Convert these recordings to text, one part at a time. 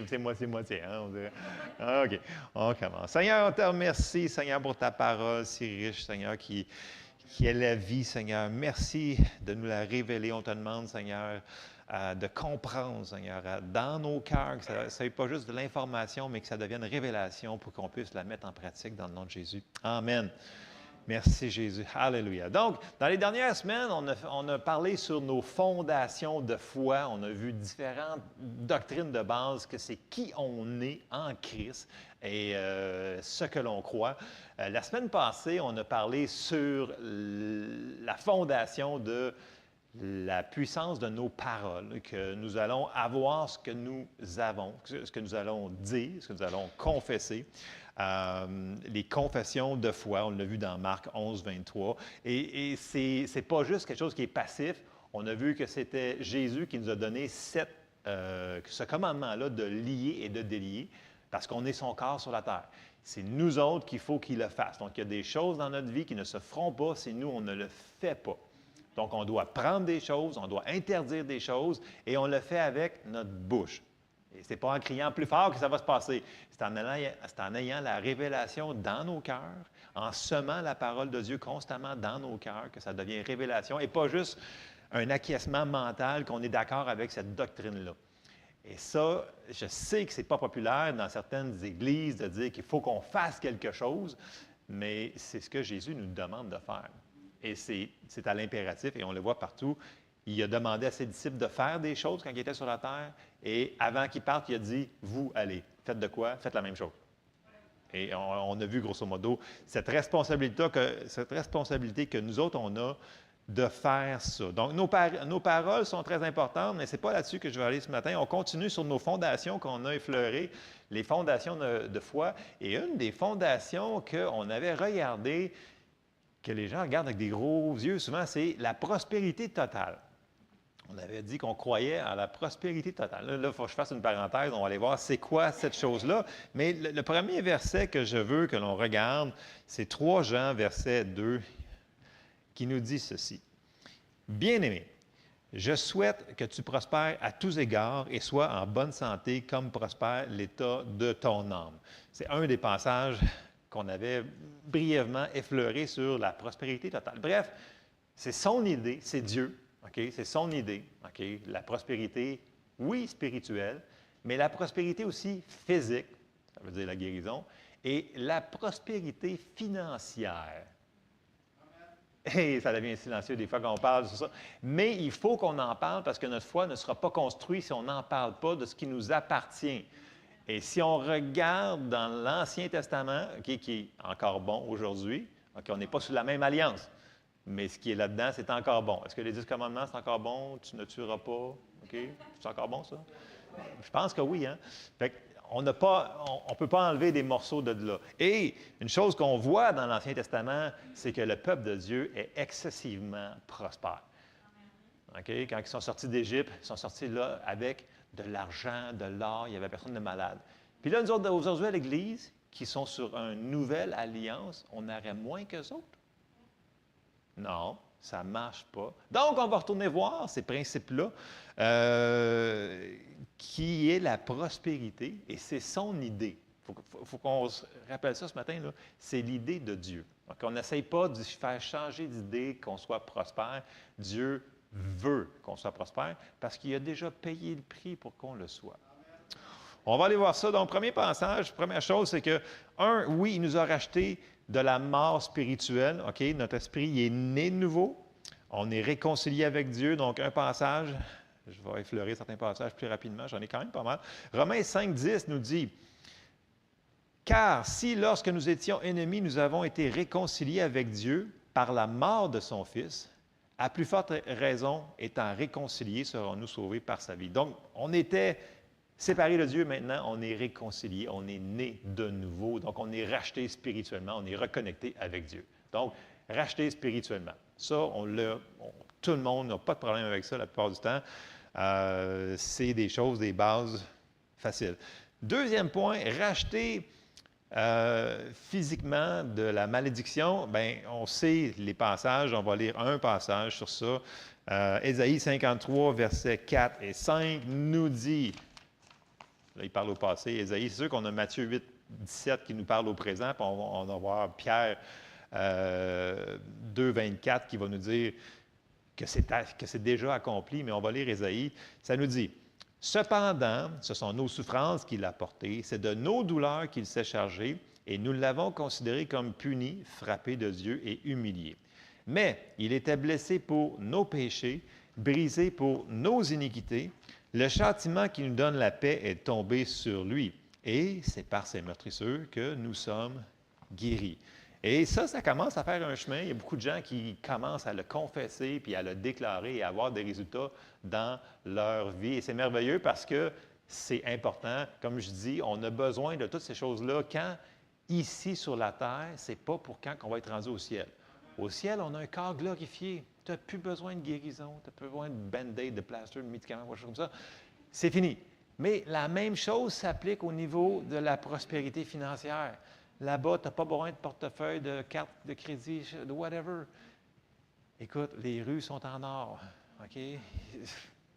c'est moitié-moitié, hein, on dirait. OK, on commence. Seigneur, on te remercie, Seigneur, pour ta parole si riche, Seigneur, qui est la vie, Seigneur. Merci de nous la révéler. On te demande, Seigneur, de comprendre, Seigneur, dans nos cœurs, que ça ne soit pas juste de l'information, mais que ça devienne révélation pour qu'on puisse la mettre en pratique dans le nom de Jésus. Amen. Merci Jésus. Alléluia. Donc, dans les dernières semaines, on a parlé sur nos fondations de foi. On a vu différentes doctrines de base, que c'est qui on est en Christ et ce que l'on croit. La semaine passée, on a parlé sur la fondation de la puissance de nos paroles, que nous allons avoir ce que nous avons, ce que nous allons dire, ce que nous allons confesser. Les confessions de foi, on l'a vu dans Marc 11, 23. Et ce n'est pas juste quelque chose qui est passif. On a vu que c'était Jésus qui nous a donné ce commandement-là de lier et de délier, parce qu'on est son corps sur la terre. C'est nous autres qu'il faut qu'il le fasse. Donc, il y a des choses dans notre vie qui ne se feront pas si nous, on ne le fait pas. Donc, on doit prendre des choses, on doit interdire des choses, et on le fait avec notre bouche. Et ce n'est pas en criant plus fort que ça va se passer. C'est en ayant la révélation dans nos cœurs, en semant la parole de Dieu constamment dans nos cœurs, que ça devient révélation, et pas juste un acquiescement mental qu'on est d'accord avec cette doctrine-là. Et ça, je sais que ce n'est pas populaire dans certaines églises de dire qu'il faut qu'on fasse quelque chose, mais c'est ce que Jésus nous demande de faire. Et c'est à l'impératif, et on le voit partout. Il a demandé à ses disciples de faire des choses quand il était sur la terre, et avant qu'il parte, il a dit, « Vous, allez, faites de quoi? Faites la même chose. » Et on a vu, grosso modo, cette responsabilité que nous autres, on a de faire ça. Donc, nos paroles sont très importantes, mais ce n'est pas là-dessus que je vais aller ce matin. On continue sur nos fondations qu'on a effleurées, les fondations de foi. Et une des fondations qu'on avait regardées, que les gens regardent avec des gros yeux souvent, c'est la prospérité totale. On avait dit qu'on croyait à la prospérité totale. Là, il faut que je fasse une parenthèse, on va aller voir c'est quoi cette chose-là. Mais le premier verset que je veux que l'on regarde, c'est 3 Jean, verset 2, qui nous dit ceci. « Bien-aimé, je souhaite que tu prospères à tous égards et sois en bonne santé comme prospère l'état de ton âme. » C'est un des passages qu'on avait brièvement effleuré sur la prospérité totale. Bref, c'est son idée, c'est Dieu, okay? C'est son idée, okay? La prospérité, oui, spirituelle, mais la prospérité aussi physique, ça veut dire la guérison, et la prospérité financière. Et ça devient silencieux des fois qu'on parle de ça. Mais il faut qu'on en parle parce que notre foi ne sera pas construite si on n'en parle pas de ce qui nous appartient. Et si on regarde dans l'Ancien Testament, okay, qui est encore bon aujourd'hui, okay, on n'est pas sous la même alliance, mais ce qui est là-dedans, c'est encore bon. Est-ce que les 10 commandements, c'est encore bon? Tu ne tueras pas? Okay? C'est encore bon, ça? Je pense que oui, hein? Fait on ne peut pas enlever des morceaux de là. Et une chose qu'on voit dans l'Ancien Testament, c'est que le peuple de Dieu est excessivement prospère. Okay? Quand ils sont sortis d'Égypte, ils sont sortis là avec de l'argent, de l'or, il n'y avait personne de malade. Puis là, nous autres, aujourd'hui, à l'Église, qui sont sur une nouvelle alliance, on aurait moins qu'eux autres? Non, ça ne marche pas. Donc, on va retourner voir ces principes-là, qui est la prospérité, et c'est son idée. Il faut qu'on se rappelle ça ce matin, là. C'est l'idée de Dieu. Donc, on n'essaye pas de faire changer d'idée qu'on soit prospère. Dieu veut qu'on soit prospère parce qu'il a déjà payé le prix pour qu'on le soit. On va aller voir ça. Donc, premier passage, première chose, c'est que, oui, il nous a racheté de la mort spirituelle. OK? Notre esprit il est né de nouveau. On est réconcilié avec Dieu. Donc, un passage, je vais effleurer certains passages plus rapidement, j'en ai quand même pas mal. Romains 5, 10 nous dit, « Car si, lorsque nous étions ennemis, nous avons été réconciliés avec Dieu par la mort de son Fils, à plus forte raison, étant réconciliés, serons-nous sauvés par sa vie. » Donc, on était séparés de Dieu, maintenant, on est réconciliés, on est né de nouveau. Donc, on est racheté spirituellement, on est reconnecté avec Dieu. Donc, racheté spirituellement. Ça, tout le monde n'a pas de problème avec ça la plupart du temps. C'est des choses, des bases faciles. Deuxième point, racheter physiquement de la malédiction, bien, on sait les passages, on va lire un passage sur ça. Ésaïe 53, versets 4 et 5 nous dit Là, il parle au passé. Ésaïe, c'est sûr qu'on a Matthieu 8, 17 qui nous parle au présent, puis on va voir Pierre 2, 24 qui va nous dire que c'est déjà accompli, mais on va lire Ésaïe. Ça nous dit, « Cependant, ce sont nos souffrances qu'il a portées, c'est de nos douleurs qu'il s'est chargé, et nous l'avons considéré comme puni, frappé de Dieu et humilié. Mais il était blessé pour nos péchés, brisé pour nos iniquités. Le châtiment qui nous donne la paix est tombé sur lui, et c'est par ses meurtrissures que nous sommes guéris. » Et ça commence à faire un chemin. Il y a beaucoup de gens qui commencent à le confesser, puis à le déclarer et à avoir des résultats dans leur vie. Et c'est merveilleux parce que c'est important. Comme je dis, on a besoin de toutes ces choses-là quand, ici sur la terre, c'est pas pour quand on va être rendu au ciel. Au ciel, on a un corps glorifié. Tu n'as plus besoin de guérison, tu n'as plus besoin de band-aid, de plaster, de médicaments, quelque chose comme ça. C'est fini. Mais la même chose s'applique au niveau de la prospérité financière. Là-bas, tu n'as pas besoin de portefeuille, de carte de crédit, de whatever. Écoute, les rues sont en or, OK? Il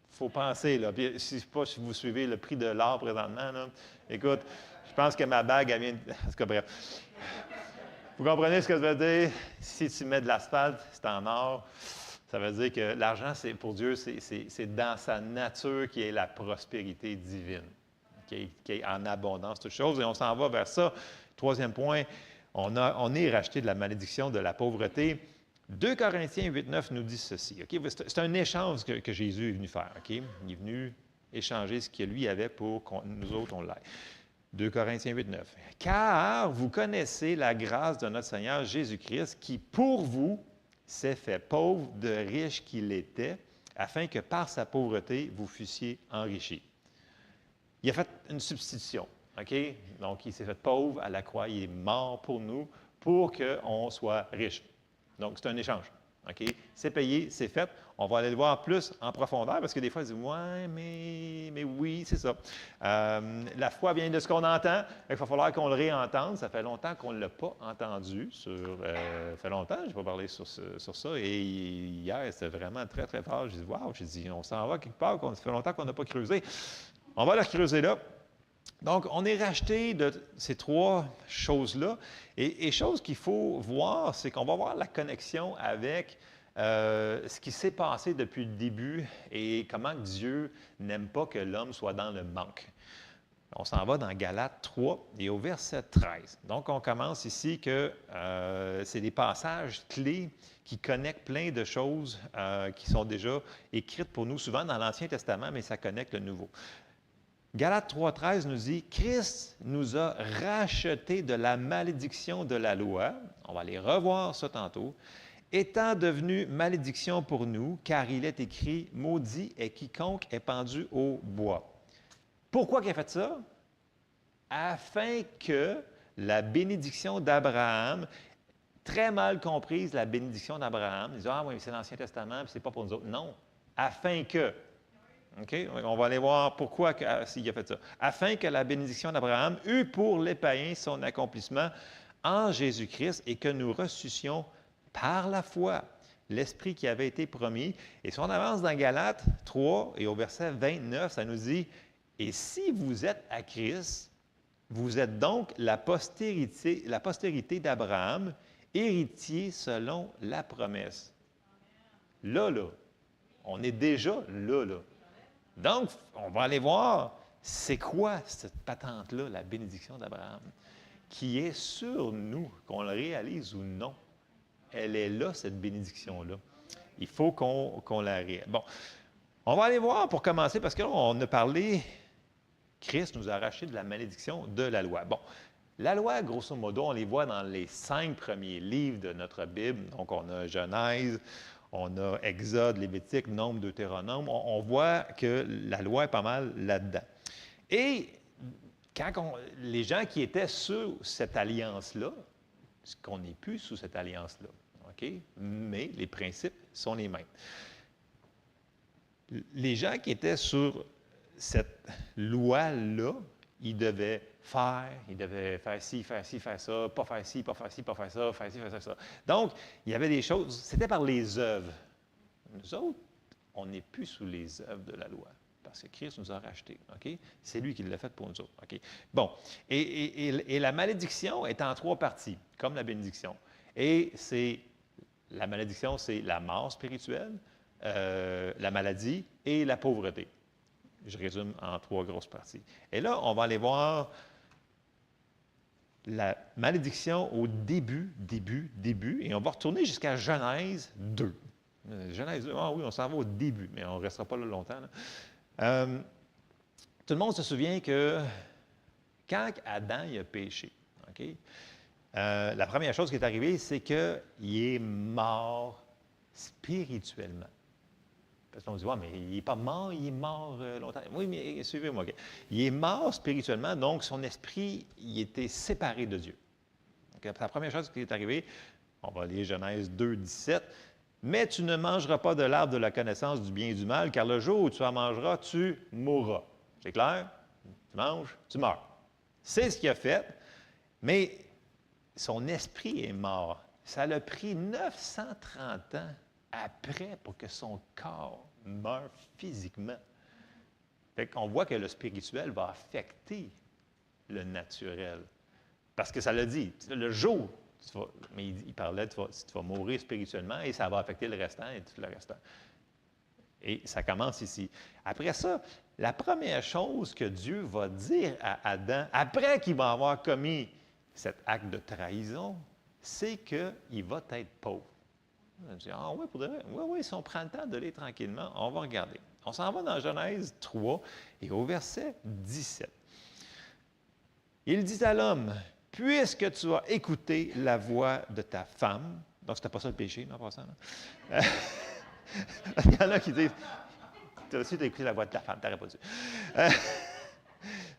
faut penser, là. Puis, je ne sais pas si vous suivez le prix de l'or présentement, là. Écoute, je pense que ma bague, elle vient de... En tout cas, bref. Vous comprenez ce que ça veut dire? Si tu mets de l'asphalte, c'est en or. Ça veut dire que l'argent, pour Dieu, c'est dans sa nature qui est la prospérité divine, qui est en abondance, toutes choses. Et on s'en va vers ça. Troisième point, on est racheté de la malédiction de la pauvreté. 2 Corinthiens 8, 9 nous dit ceci. Okay? C'est un échange que Jésus est venu faire. Okay? Il est venu échanger ce que lui avait pour que nous autres, on l'ait. 2 Corinthiens 8, 9. « Car vous connaissez la grâce de notre Seigneur Jésus-Christ qui, pour vous, s'est fait pauvre de riche qu'il était, afin que par sa pauvreté, vous fussiez enrichis. » Il a fait une substitution. OK? Donc, il s'est fait pauvre à la croix. Il est mort pour nous, pour qu'on soit riche. Donc, c'est un échange. OK? C'est payé, c'est fait. On va aller le voir plus en profondeur, parce que des fois, ils disent « Ouais, mais oui, c'est ça. La foi vient de ce qu'on entend. Il va falloir qu'on le réentende. Ça fait longtemps qu'on ne l'a pas entendu. Ça fait longtemps, je n'ai pas parlé sur ça. Et hier, c'était vraiment très, très fort. J'ai dit « Wow! » J'ai dit « On s'en va quelque part. Ça fait longtemps qu'on n'a pas creusé. » On va la creuser là. Donc, on est racheté de ces trois choses-là. Et chose qu'il faut voir, c'est qu'on va voir la connexion avec ce qui s'est passé depuis le début et comment Dieu n'aime pas que l'homme soit dans le manque. On s'en va dans Galates 3 et au verset 13. Donc, on commence ici que c'est des passages clés qui connectent plein de choses qui sont déjà écrites pour nous, souvent dans l'Ancien Testament, mais ça connecte le Nouveau. Galates 3,13 nous dit « Christ nous a rachetés de la malédiction de la loi. » On va aller revoir ça tantôt. « Étant devenu malédiction pour nous, car il est écrit « Maudit est quiconque est pendu au bois. » Pourquoi il a fait ça? Afin que la bénédiction d'Abraham, très mal comprise, la bénédiction d'Abraham, ils disent « Ah oui, c'est l'Ancien Testament, puis c'est pas pour nous autres. » Non, afin que... OK? On va aller voir pourquoi il a fait ça. Afin que la bénédiction d'Abraham eût pour les païens son accomplissement en Jésus-Christ et que nous ressuscions par la foi l'Esprit qui avait été promis. Et si on avance dans Galates 3 et au verset 29, ça nous dit « Et si vous êtes à Christ, vous êtes donc la postérité d'Abraham, héritier selon la promesse. » Là, on est déjà là. Donc, on va aller voir, c'est quoi cette patente-là, la bénédiction d'Abraham, qui est sur nous, qu'on le réalise ou non. Elle est là, cette bénédiction-là. Il faut qu'on la réalise. Bon, on va aller voir pour commencer, parce que là, on a parlé, Christ nous a arraché de la malédiction de la loi. Bon, la loi, grosso modo, on les voit dans les 5 premiers livres de notre Bible. Donc, on a Genèse, on a Exode, Lévitique, Nombre, Deutéronome. On voit que la loi est pas mal là-dedans. Et quand les gens qui étaient sur cette alliance-là, parce qu'on n'est plus sous cette alliance-là, OK? Mais les principes sont les mêmes. Les gens qui étaient sur cette loi-là, ils devaient faire ci, faire ça, pas faire ci, pas faire ci, pas faire ça, faire ci, faire ça. Donc, il y avait des choses, c'était par les œuvres. Nous autres, on n'est plus sous les œuvres de la loi. Parce que Christ nous a rachetés. OK? C'est lui qui l'a fait pour nous autres. OK? Bon. Et la malédiction est en 3 parties, comme la bénédiction. Et la malédiction, c'est la mort spirituelle, la maladie et la pauvreté. Je résume en 3 grosses parties. Et là, on va aller voir la malédiction au début, et on va retourner jusqu'à Genèse 2. Genèse 2, oui, on s'en va au début, mais on ne restera pas là longtemps. Là. Tout le monde se souvient que quand Adam il a péché, OK, la première chose qui est arrivée, c'est qu'il est mort spirituellement. Parce qu'on dit, ouais, mais il n'est pas mort, il est mort longtemps. Oui, mais suivez-moi. Okay. Il est mort spirituellement, donc son esprit, il était séparé de Dieu. Okay. La première chose qui est arrivée, on va lire Genèse 2, 17. Mais tu ne mangeras pas de l'arbre de la connaissance du bien et du mal, car le jour où tu en mangeras, tu mourras. C'est clair? Tu manges, tu meurs. C'est ce qu'il a fait, mais son esprit est mort. Ça l'a pris 930 ans après pour que son corps meure physiquement. Fait qu'on voit que le spirituel va affecter le naturel. Parce que ça l'a dit, le jour, mais il parlait, tu vas mourir spirituellement et ça va affecter le restant et tout le restant. Et ça commence ici. Après ça, la première chose que Dieu va dire à Adam, après qu'il va avoir commis cet acte de trahison, c'est qu'il va être pauvre. On dit, ah oui, pour de vrai. Oui, si on prend le temps de lire tranquillement, on va regarder. On s'en va dans Genèse 3 et au verset 17. Il dit à l'homme, puisque tu as écouté la voix de ta femme, donc c'était pas ça le péché, en passant. Il y en a qui disent, tu as aussi écouté la voix de ta femme, tu n'aurais pas dû.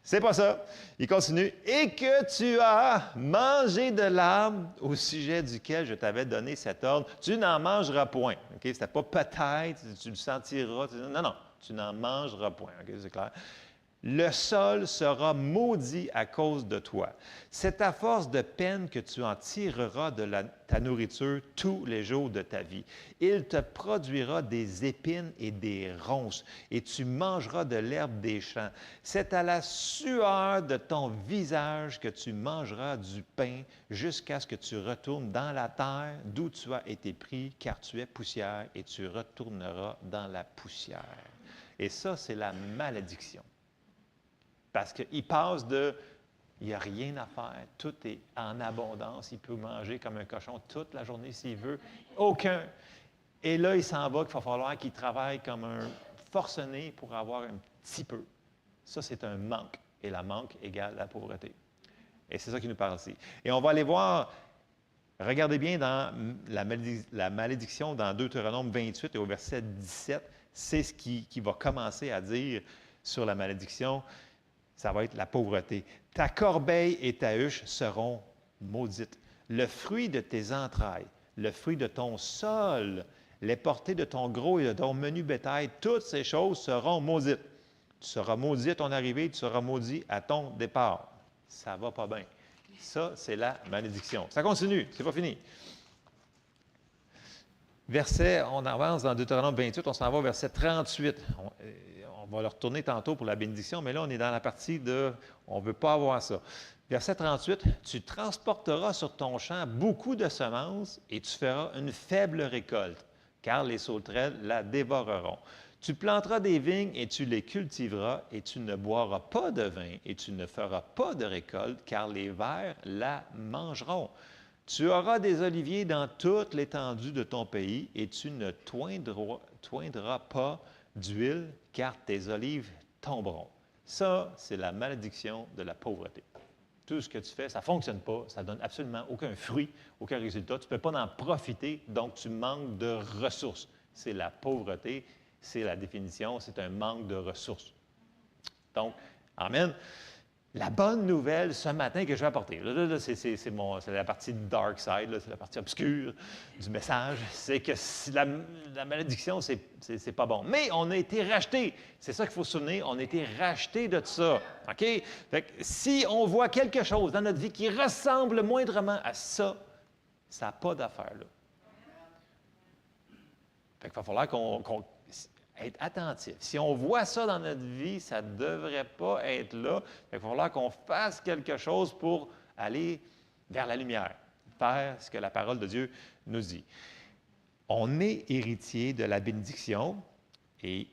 C'est pas ça. Il continue. Et que tu as mangé de l'arbre au sujet duquel je t'avais donné cet ordre, tu n'en mangeras point. OK? C'était pas peut-être, tu le sentiras. Non, tu n'en mangeras point. OK? C'est clair. Le sol sera maudit à cause de toi. C'est à force de peine que tu en tireras de ta nourriture tous les jours de ta vie. Il te produira des épines et des ronces, et tu mangeras de l'herbe des champs. C'est à la sueur de ton visage que tu mangeras du pain jusqu'à ce que tu retournes dans la terre d'où tu as été pris, car tu es poussière, et tu retourneras dans la poussière. Et ça, c'est la malédiction. Parce qu'il passe il n'y a rien à faire, tout est en abondance, il peut manger comme un cochon toute la journée s'il veut, aucun. Et là, il s'en va qu'il va falloir qu'il travaille comme un forcené pour avoir un petit peu. Ça, c'est un manque, et la manque égale la pauvreté. Et c'est ça qui nous parle ici. Et on va aller voir, regardez bien dans la malédiction dans Deutéronome 28 et au verset 17, c'est ce qui va commencer à dire sur la malédiction. Ça va être la pauvreté. Ta corbeille et ta huche seront maudites. Le fruit de tes entrailles, le fruit de ton sol, les portées de ton gros et de ton menu bétail, toutes ces choses seront maudites. Tu seras maudit à ton arrivée, tu seras maudit à ton départ. Ça ne va pas bien. Ça, c'est la malédiction. Ça continue, c'est pas fini. Verset, on avance dans Deutéronome 28, on s'en va au verset 38. On va le retourner tantôt pour la bénédiction, mais là, on est dans la partie de « on ne veut pas avoir ça ». Verset 38, « Tu transporteras sur ton champ beaucoup de semences et tu feras une faible récolte, car les sauterelles la dévoreront. Tu planteras des vignes et tu les cultiveras, et tu ne boiras pas de vin et tu ne feras pas de récolte, car les vers la mangeront. Tu auras des oliviers dans toute l'étendue de ton pays et tu ne toindras pas d'huile, car tes olives tomberont. » Ça, c'est la malédiction de la pauvreté. Tout ce que tu fais, ça ne fonctionne pas, ça ne donne absolument aucun fruit, aucun résultat. Tu ne peux pas en profiter, donc tu manques de ressources. C'est la pauvreté, c'est la définition, c'est un manque de ressources. Donc, amen. La bonne nouvelle ce matin que je vais apporter, c'est la partie dark side, c'est la partie obscure du message, c'est que la malédiction, c'est pas bon. Mais on a été rachetés. C'est ça qu'il faut se souvenir, on a été rachetés de ça. OK? Fait que si on voit quelque chose dans notre vie qui ressemble moindrement à ça, ça n'a pas d'affaire là. Fait qu'il va falloir être attentif. Si on voit ça dans notre vie, ça ne devrait pas être là. Il va falloir qu'on fasse quelque chose pour aller vers la lumière, faire ce que la parole de Dieu nous dit. On est héritier de la bénédiction et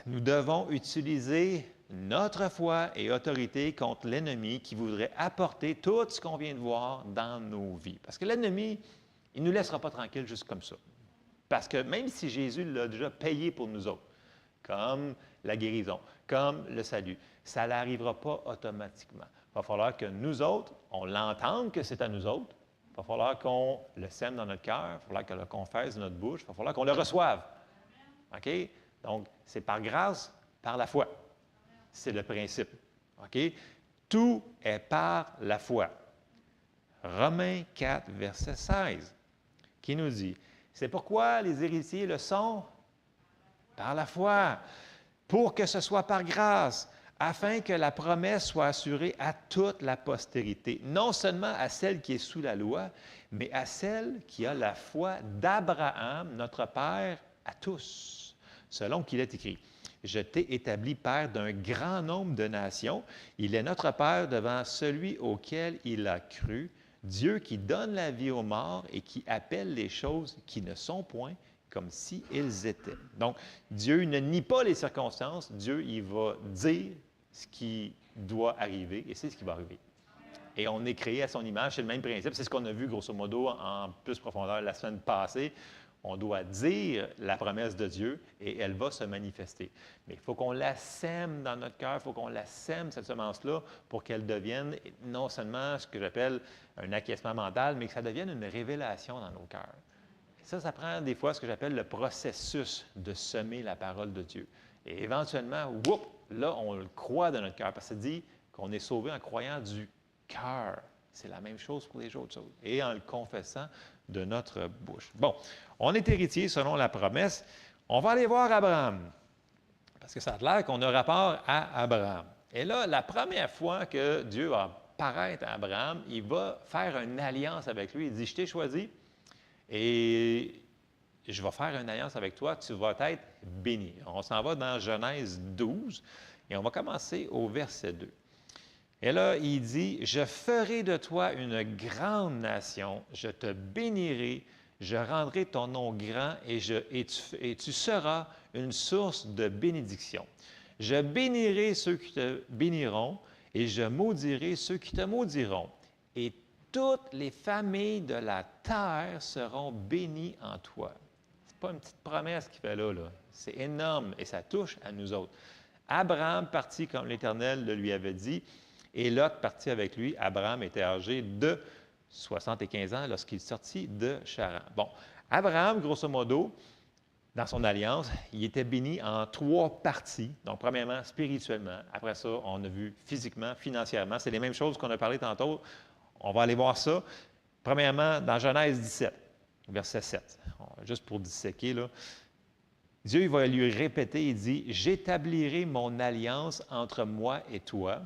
nous devons utiliser notre foi et autorité contre l'ennemi qui voudrait apporter tout ce qu'on vient de voir dans nos vies. Parce que l'ennemi, il ne nous laissera pas tranquilles juste comme ça. Parce que même si Jésus l'a déjà payé pour nous autres, comme la guérison, comme le salut, ça n'arrivera pas automatiquement. Il va falloir que nous autres, on l'entende que c'est à nous autres. Il va falloir qu'on le sème dans notre cœur. Il va falloir qu'on le confesse dans notre bouche. Il va falloir qu'on le reçoive. OK? Donc, c'est par grâce, par la foi. C'est le principe. OK? Tout est par la foi. Romains 4, verset 16, qui nous dit, c'est pourquoi les héritiers le sont par la foi, pour que ce soit par grâce, afin que la promesse soit assurée à toute la postérité, non seulement à celle qui est sous la loi, mais à celle qui a la foi d'Abraham, notre Père, à tous, selon qu'il est écrit. Je t'ai établi Père d'un grand nombre de nations. Il est notre Père devant celui auquel il a cru, Dieu qui donne la vie aux morts et qui appelle les choses qui ne sont point comme si elles étaient. Donc, Dieu ne nie pas les circonstances. Dieu, il va dire ce qui doit arriver et c'est ce qui va arriver. Et on est créé à son image, c'est le même principe. C'est ce qu'on a vu, grosso modo, en plus profondeur la semaine passée. On doit dire la promesse de Dieu et elle va se manifester. Mais il faut qu'on la sème dans notre cœur, il faut qu'on la sème, cette semence-là, pour qu'elle devienne non seulement ce que j'appelle un acquiescement mental, mais que ça devienne une révélation dans nos cœurs. Et ça prend des fois ce que j'appelle le processus de semer la parole de Dieu. Et éventuellement, whoop, là, on le croit dans notre cœur, parce que ça dit qu'on est sauvé en croyant du cœur. C'est la même chose pour les autres choses. Et en le confessant de notre bouche. Bon, on est héritier selon la promesse. On va aller voir Abraham. Parce que ça a l'air qu'on a rapport à Abraham. Et là, la première fois que Dieu va apparaître à Abraham, il va faire une alliance avec lui. Il dit, je t'ai choisi et je vais faire une alliance avec toi, tu vas être béni. On s'en va dans Genèse 12 et on va commencer au verset 2. Et là, il dit, « Je ferai de toi une grande nation, je te bénirai, je rendrai ton nom grand et tu seras une source de bénédiction. Je bénirai ceux qui te béniront et je maudirai ceux qui te maudiront. Et toutes les familles de la terre seront bénies en toi. » Ce n'est pas une petite promesse qu'il fait là. C'est énorme et ça touche à nous autres. Abraham partit comme l'Éternel le lui avait dit. Et Lot partit avec lui. Abraham était âgé de 75 ans lorsqu'il sortit de Charan. Bon, Abraham, grosso modo, dans son alliance, il était béni en 3 parties. Donc, premièrement, spirituellement. Après ça, on a vu physiquement, financièrement. C'est les mêmes choses qu'on a parlé tantôt. On va aller voir ça. Premièrement, dans Genèse 17, verset 7. Juste pour disséquer, là. Dieu il va lui répéter, il dit, « J'établirai mon alliance entre moi et toi,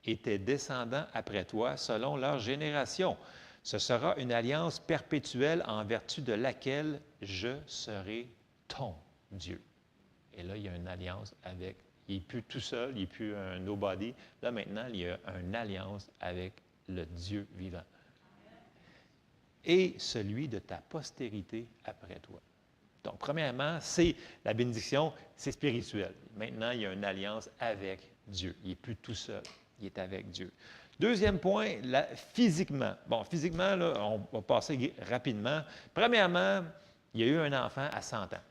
et tes descendants après toi, selon leur génération. Ce sera une alliance perpétuelle en vertu de laquelle je serai ton Dieu. » Et là, il y a une alliance avec, il n'est plus tout seul, il n'est plus un nobody. Là, maintenant, il y a une alliance avec le Dieu vivant. Et celui de ta postérité après toi. Donc, premièrement, c'est la bénédiction, c'est spirituel. Maintenant, il y a une alliance avec Dieu. Il n'est plus tout seul. Il est avec Dieu. Deuxième point, physiquement. Bon, physiquement, là, on va passer rapidement. Premièrement, il y a eu un enfant à 100 ans.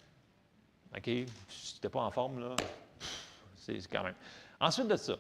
OK? Si tu n'étais pas en forme, là, c'est quand même. Ensuite de ça,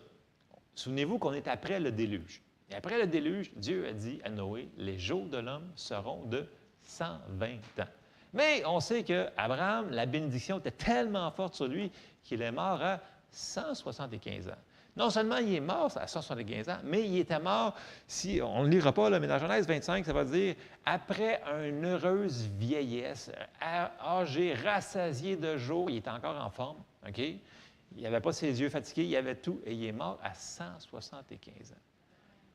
souvenez-vous qu'on est après le déluge. Et après le déluge, Dieu a dit à Noé, les jours de l'homme seront de 120 ans. Mais on sait qu'Abraham, la bénédiction était tellement forte sur lui qu'il est mort à 175 ans. Non seulement il est mort à 175 ans, mais il était mort, si on ne lira pas, là, mais dans Genèse 25, ça va dire « après une heureuse vieillesse, âgé, rassasié de jours », il était encore en forme, OK? Il n'avait pas ses yeux fatigués, il avait tout, et il est mort à 175 ans.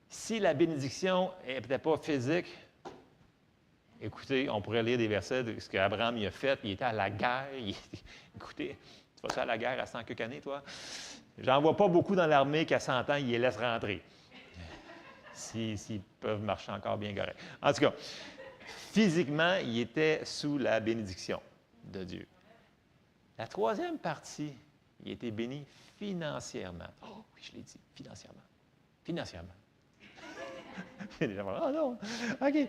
Si la bénédiction n'était pas physique, Écoutez, on pourrait lire des versets de ce qu'Abraham a fait. Il était à la guerre. Écoutez, tu vas-tu à la guerre à 100 quelques années, toi? J'en vois pas beaucoup dans l'armée qu'à 100 ans, ils les laissent rentrer. S'ils peuvent marcher encore bien correct. En tout cas, physiquement, il était sous la bénédiction de Dieu. La troisième partie, il était béni financièrement. Oh, oui, je l'ai dit, financièrement. Financièrement. Il y a des gens qui vont, oh non, OK.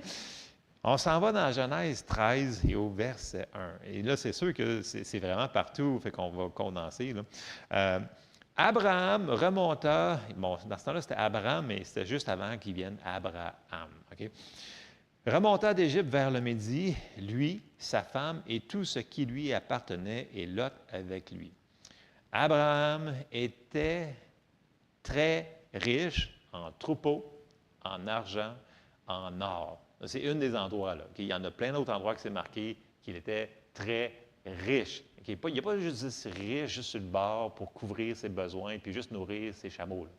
On s'en va dans Genèse 13 et au verset 1. Et là, c'est sûr que c'est vraiment partout, fait qu'on va condenser. Là. Abraham remonta, bon, dans ce temps-là, c'était Abraham, mais c'était juste avant qu'il vienne Abraham. OK? Remonta d'Égypte vers le Midi, lui, sa femme et tout ce qui lui appartenait, et Lot avec lui. Abraham était très riche en troupeaux, en argent, en or. C'est un des endroits, là. Il y en a plein d'autres endroits que c'est marqué qu'il était très riche. Il n'est pas juste riche, juste sur le bord pour couvrir ses besoins puis juste nourrir ses chameaux. Là.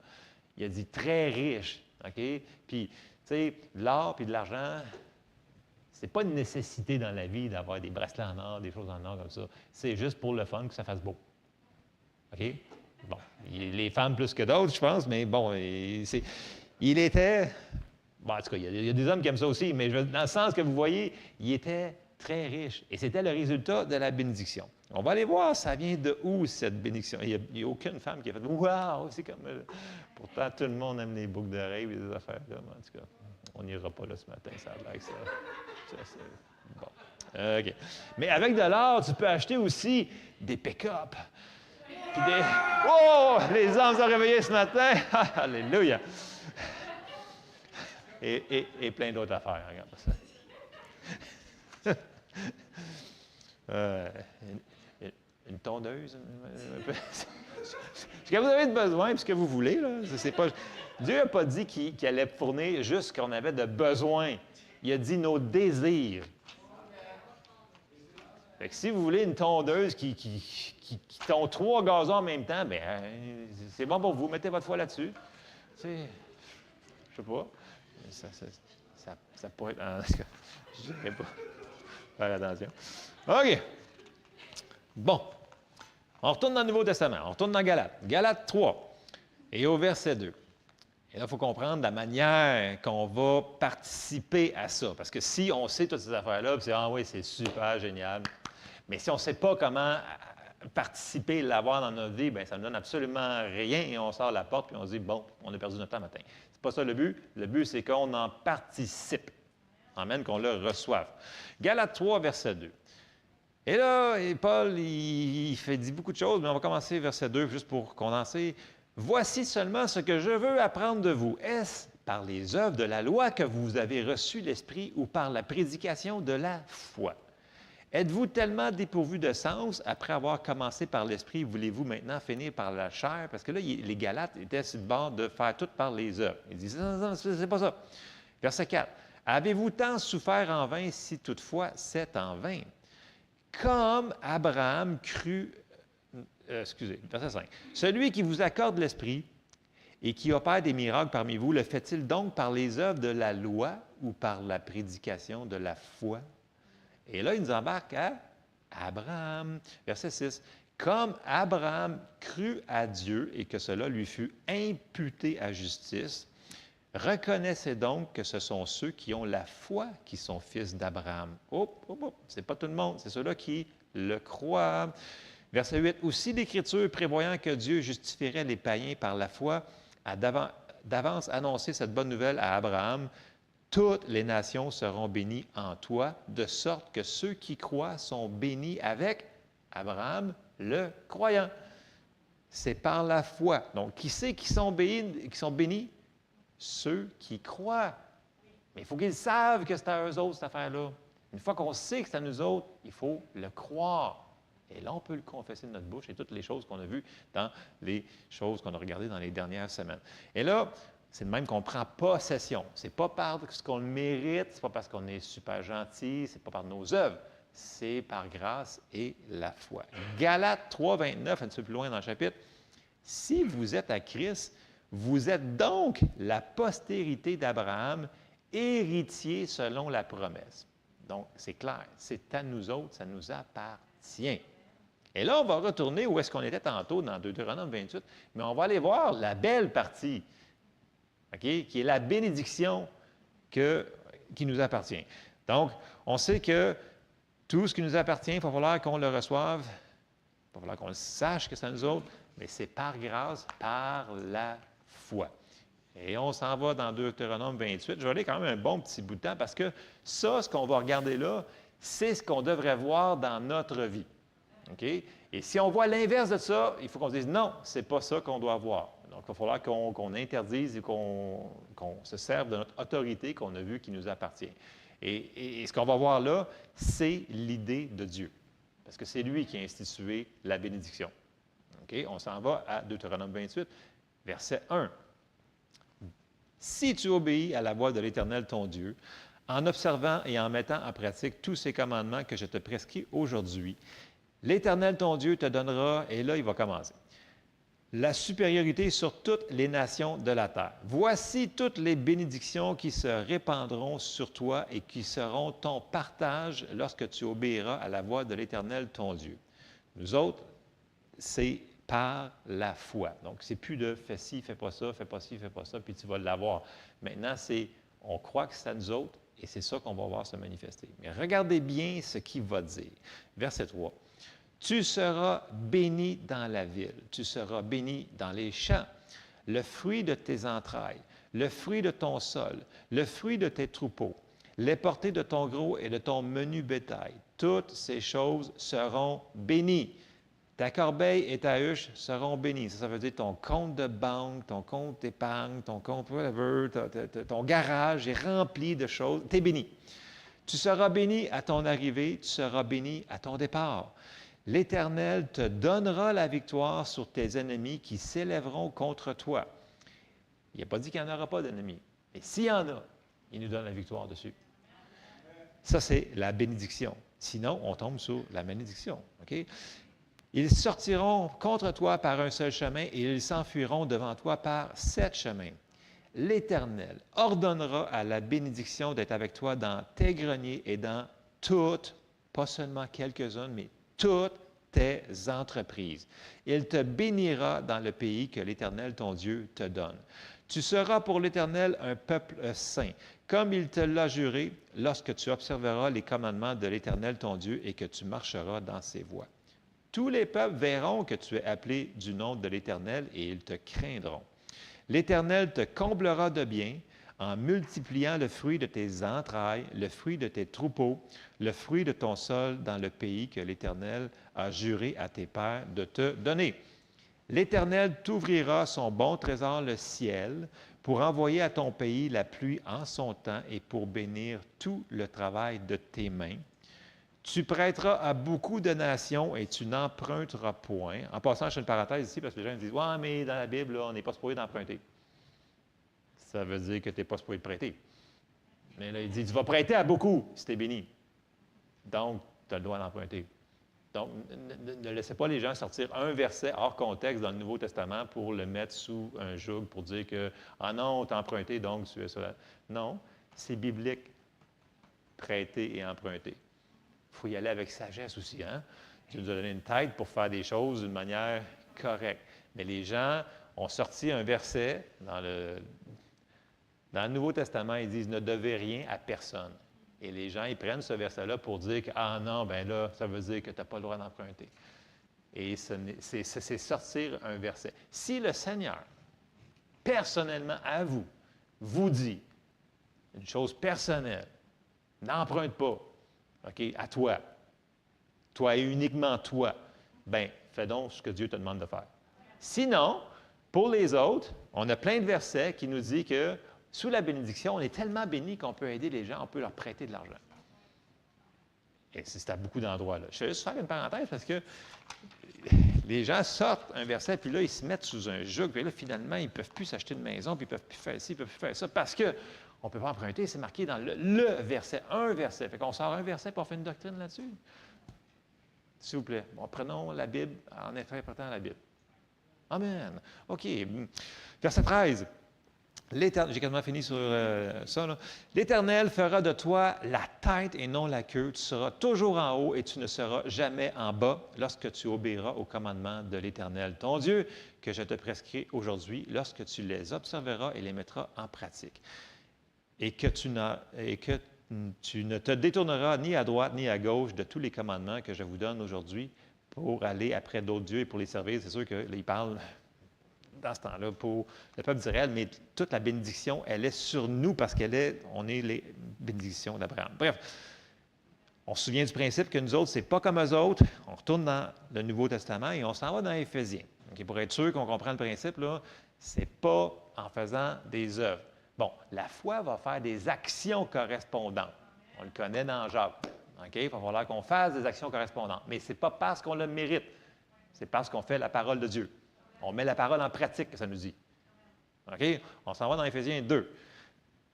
Il a dit très riche. OK? Puis, tu sais, l'or puis de l'argent, c'est pas une nécessité dans la vie d'avoir des bracelets en or, des choses en or comme ça. C'est juste pour le fun que ça fasse beau. OK? Bon, les femmes plus que d'autres, je pense, mais bon, il était... Bon, en tout cas, il y a des hommes qui aiment ça aussi, mais dans le sens que vous voyez, il était très riche. Et c'était le résultat de la bénédiction. On va aller voir, ça vient de où, cette bénédiction? Il n'y a aucune femme qui a fait « Wow! » C'est comme... Pourtant, tout le monde aime les boucles d'oreilles et des affaires là. En tout cas, on n'ira pas là ce matin, ça a l'air que ça bon. OK. Mais avec de l'or, tu peux acheter aussi des pick-up. Oh! Les hommes sont réveillés ce matin! Alléluia! Et plein d'autres affaires, regarde ça. Une tondeuse. Ce que vous avez de besoin, puis ce que vous voulez, là, c'est pas... Dieu n'a pas dit qu'il allait fournir juste ce qu'on avait de besoin. Il a dit nos désirs. Fait que si vous voulez une tondeuse qui tombe 3 gazons en même temps, bien, c'est bon pour vous. Mettez votre foi là-dessus. Tu sais, je sais pas. Ça pourrait être... Je ne dirais pas. Faire attention. OK. Bon. On retourne dans le Nouveau Testament. On retourne dans Galates. Galates 3. Et au verset 2. Et là, il faut comprendre la manière qu'on va participer à ça. Parce que si on sait toutes ces affaires-là, puis c'est « Ah oui, c'est super génial », mais si on ne sait pas comment participer, l'avoir dans notre vie, bien, ça ne donne absolument rien et on sort la porte puis on se dit « Bon, on a perdu notre temps matin ». C'est pas ça le but. Le but, c'est qu'on en participe. Amen, qu'on le reçoive. Galates 3, verset 2. Et là, Paul, il dit beaucoup de choses, mais on va commencer verset 2 juste pour condenser. « Voici seulement ce que je veux apprendre de vous. Est-ce par les œuvres de la loi que vous avez reçu l'Esprit ou par la prédication de la foi? Êtes-vous tellement dépourvu de sens, après avoir commencé par l'Esprit, voulez-vous maintenant finir par la chair? » Parce que là, les Galates étaient sur le bord de faire tout par les œuvres. Ils disent « Non, c'est pas ça. » Verset 4. « Avez-vous tant souffert en vain, si toutefois c'est en vain? Comme Abraham crut... » verset 5. « Celui qui vous accorde l'Esprit et qui opère des miracles parmi vous, le fait-il donc par les œuvres de la loi ou par la prédication de la foi? » Et là, il nous embarque à Abraham. Verset 6. « Comme Abraham crut à Dieu et que cela lui fut imputé à justice, reconnaissez donc que ce sont ceux qui ont la foi qui sont fils d'Abraham. » C'est pas tout le monde, c'est ceux-là qui le croient. Verset 8. « Aussi l'Écriture, prévoyant que Dieu justifierait les païens par la foi, a d'avance annoncé cette bonne nouvelle à Abraham. Toutes les nations seront bénies en toi, de sorte que ceux qui croient sont bénis avec Abraham, le croyant. » C'est par la foi. Donc, qui c'est qui sont bénis? Ceux qui croient. Mais il faut qu'ils savent que c'est à eux autres, cette affaire-là. Une fois qu'on sait que c'est à nous autres, il faut le croire. Et là, on peut le confesser de notre bouche et toutes les choses qu'on a vues dans les choses qu'on a regardées dans les dernières semaines. Et là, c'est de même qu'on prend possession. Ce n'est pas parce qu'on le mérite, ce n'est pas parce qu'on est super gentil, ce n'est pas par nos œuvres. C'est par grâce et la foi. Galates 3, 29, un petit peu plus loin dans le chapitre. « Si vous êtes à Christ, vous êtes donc la postérité d'Abraham, héritier selon la promesse. » Donc, c'est clair, c'est à nous autres, ça nous appartient. Et là, on va retourner où est-ce qu'on était tantôt dans Deutéronome 28, mais on va aller voir la belle partie, OK, qui est la bénédiction qui nous appartient. Donc, on sait que tout ce qui nous appartient, il va falloir qu'on le reçoive, il va falloir qu'on le sache que c'est à nous autres, mais c'est par grâce, par la foi. Et on s'en va dans Deutéronome 28. Je vais aller quand même un bon petit bout de temps parce que ça, ce qu'on va regarder là, c'est ce qu'on devrait voir dans notre vie. OK? Et si on voit l'inverse de ça, il faut qu'on se dise non, ce n'est pas ça qu'on doit voir. Donc, il va falloir qu'on interdise et qu'on se serve de notre autorité qu'on a vue qui nous appartient. Et ce qu'on va voir là, c'est l'idée de Dieu. Parce que c'est lui qui a institué la bénédiction. OK? On s'en va à Deutéronome 28, verset 1. Si tu obéis à la voix de l'Éternel ton Dieu, en observant et en mettant en pratique tous ces commandements que je te prescris aujourd'hui, l'Éternel ton Dieu te donnera, et là il va commencer, la supériorité sur toutes les nations de la terre. Voici toutes les bénédictions qui se répandront sur toi et qui seront ton partage lorsque tu obéiras à la voix de l'Éternel ton Dieu. Nous autres, c'est par la foi. Donc, c'est plus de « fais ci, fais pas ça, fais pas ci, fais pas ça », puis tu vas l'avoir. Maintenant, c'est « on croit que c'est à nous autres » et c'est ça qu'on va voir se manifester. Mais regardez bien ce qu'il va dire. Verset 3. « Tu seras béni dans la ville, tu seras béni dans les champs, le fruit de tes entrailles, le fruit de ton sol, le fruit de tes troupeaux, les portées de ton gros et de ton menu bétail. Toutes ces choses seront bénies. Ta corbeille et ta huche seront bénies. Ça veut dire ton compte de banque, ton compte d'épargne, ton compte whatever, ton garage est rempli de choses. Tu es béni. Tu seras béni à ton arrivée, tu seras béni à ton départ. L'Éternel te donnera la victoire sur tes ennemis qui s'élèveront contre toi. Il n'a pas dit qu'il n'y en aura pas d'ennemis. Mais s'il y en a, il nous donne la victoire dessus. Ça, c'est la bénédiction. Sinon, on tombe sur la malédiction. OK? Ils sortiront contre toi par un seul chemin et ils s'enfuiront devant toi par 7 chemins. L'Éternel ordonnera à la bénédiction d'être avec toi dans tes greniers et dans toutes, pas seulement quelques-unes, mais toutes tes entreprises. Il te bénira dans le pays que l'Éternel, ton Dieu, te donne. Tu seras pour l'Éternel un peuple saint, comme il te l'a juré lorsque tu observeras les commandements de l'Éternel, ton Dieu, et que tu marcheras dans ses voies. Tous les peuples verront que tu es appelé du nom de l'Éternel et ils te craindront. L'Éternel te comblera de bien en multipliant le fruit de tes entrailles, le fruit de tes troupeaux, le fruit de ton sol dans le pays que l'Éternel a juré à tes pères de te donner. L'Éternel t'ouvrira son bon trésor, le ciel, pour envoyer à ton pays la pluie en son temps et pour bénir tout le travail de tes mains. Tu prêteras à beaucoup de nations et tu n'emprunteras point. En passant, je fais une parenthèse ici parce que les gens me disent « Ouais, mais dans la Bible, là, on n'est pas supposé d'emprunter. » Ça veut dire que tu n'es pas supposé de prêter. Mais là, il dit « Tu vas prêter à beaucoup si tu es béni. » Donc, tu as le droit d'emprunter. Donc, ne laissez pas les gens sortir un verset hors contexte dans le Nouveau Testament pour le mettre sous un joug pour dire que « Ah non, tu as emprunté, donc tu es cela. » Non, c'est biblique, prêter et emprunter. Il faut y aller avec sagesse aussi. Hein? Dieu nous a donné une tête pour faire des choses d'une manière correcte. Mais les gens ont sorti un verset dans le Nouveau Testament, ils disent « Ne devez rien à personne ». Et les gens, ils prennent ce verset-là pour dire que « Ah non, bien là, ça veut dire que tu n'as pas le droit d'emprunter. » Et c'est sortir un verset. Si le Seigneur, personnellement à vous, vous dit une chose personnelle, n'emprunte pas, OK, à toi et uniquement toi, bien, fais donc ce que Dieu te demande de faire. Sinon, pour les autres, on a plein de versets qui nous disent que sous la bénédiction, on est tellement béni qu'on peut aider les gens, on peut leur prêter de l'argent. Et c'est à beaucoup d'endroits. Là. Je vais juste faire une parenthèse parce que les gens sortent un verset, puis là, ils se mettent sous un joug, puis là, finalement, ils ne peuvent plus s'acheter une maison, puis ils ne peuvent plus faire ci, ils ne peuvent plus faire ça, parce qu'on ne peut pas emprunter, c'est marqué dans le verset, un verset. Fait qu'on sort un verset pour faire une doctrine là-dessus. S'il vous plaît, bon, prenons la Bible en interprétant la Bible. Amen. OK. Verset 13. j'ai quasiment fini sur ça, là. L'Éternel fera de toi la tête et non la queue. Tu seras toujours en haut et tu ne seras jamais en bas lorsque tu obéiras aux commandements de l'Éternel, ton Dieu, que je te prescris aujourd'hui, lorsque tu les observeras et les mettras en pratique. Et que tu ne te détourneras ni à droite ni à gauche de tous les commandements que je vous donne aujourd'hui pour aller après d'autres dieux et pour les servir. C'est sûr qu'il parle dans ce temps-là pour le peuple d'Israël, mais toute la bénédiction, elle est sur nous parce on est les bénédictions d'Abraham. Bref, on se souvient du principe que nous autres, ce n'est pas comme eux autres. On retourne dans le Nouveau Testament et on s'en va dans Éphésiens. Okay, pour être sûr qu'on comprend le principe, ce n'est pas en faisant des œuvres. Bon, la foi va faire des actions correspondantes. On le connaît dans Jacques. Okay? Il va falloir qu'on fasse des actions correspondantes. Mais ce n'est pas parce qu'on le mérite. C'est parce qu'on fait la parole de Dieu. On met la parole en pratique, que ça nous dit. OK? On s'en va dans Éphésiens 2.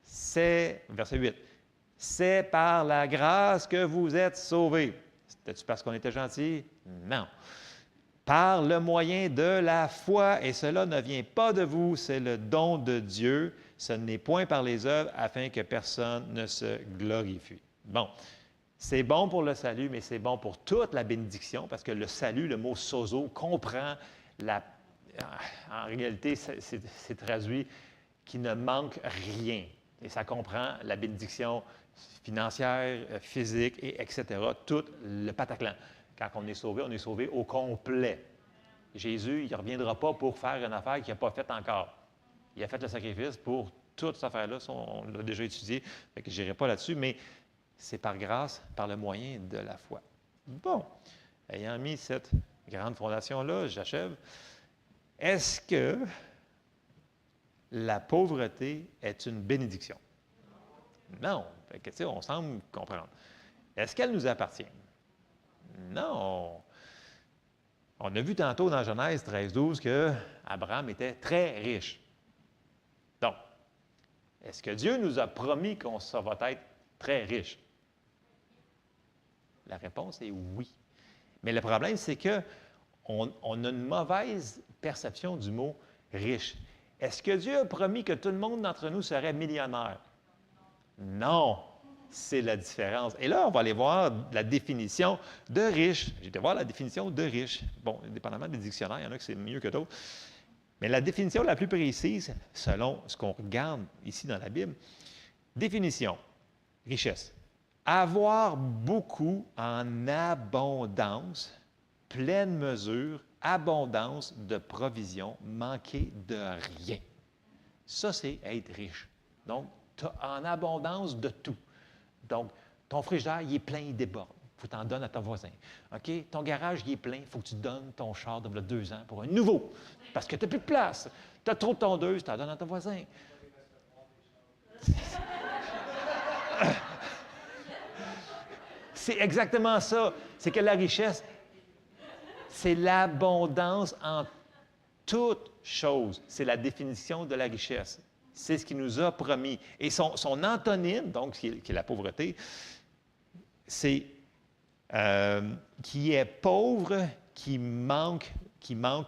C'est, verset 8, « C'est par la grâce que vous êtes sauvés. » C'était-tu parce qu'on était gentils? Non. « Par le moyen de la foi, et cela ne vient pas de vous, c'est le don de Dieu. Ce n'est point par les œuvres, afin que personne ne se glorifie. » Bon. C'est bon pour le salut, mais c'est bon pour toute la bénédiction, parce que le salut, le mot « sozo », comprend en réalité, c'est traduit qui ne manque rien. Et ça comprend la bénédiction financière, physique, etc. Tout le pataclan. Quand on est sauvé au complet. Jésus, il ne reviendra pas pour faire une affaire qu'il n'a pas faite encore. Il a fait le sacrifice pour toute cette affaire-là. On l'a déjà étudié, fait que je n'irai pas là-dessus, mais c'est par grâce, par le moyen de la foi. Bon, ayant mis cette grande fondation-là, j'achève. Est-ce que la pauvreté est une bénédiction? Non. Fait que, on semble comprendre. Est-ce qu'elle nous appartient? Non. On a vu tantôt dans Genèse 13-12 qu'Abraham était très riche. Donc, est-ce que Dieu nous a promis qu'on va être très riche? La réponse est oui. Mais le problème, c'est qu'on a une mauvaise perception du mot « riche ». Est-ce que Dieu a promis que tout le monde d'entre nous serait millionnaire? Non, c'est la différence. Et là, on va aller voir la définition de riche. J'ai été voir la définition de riche. Bon, indépendamment des dictionnaires, il y en a que c'est mieux que d'autres. Mais la définition la plus précise, selon ce qu'on regarde ici dans la Bible, définition, richesse. Avoir beaucoup en abondance, pleine mesure, abondance de provisions, manquer de rien. Ça, c'est être riche. Donc, tu as en abondance de tout. Donc, ton frigidaire, il est plein, il déborde. Il faut que tu en donnes à ton voisin. OK? Ton garage, il est plein. Il faut que tu donnes ton char de 2 ans pour un nouveau. Parce que tu n'as plus de place. Tu as trop de tondeuse, tu en donnes à ton voisin. C'est exactement ça. C'est que la richesse, c'est l'abondance en toutes choses. C'est la définition de la richesse. C'est ce qu'il nous a promis. Et son antonyme, donc, qui est la pauvreté, c'est qui est pauvre, qui manque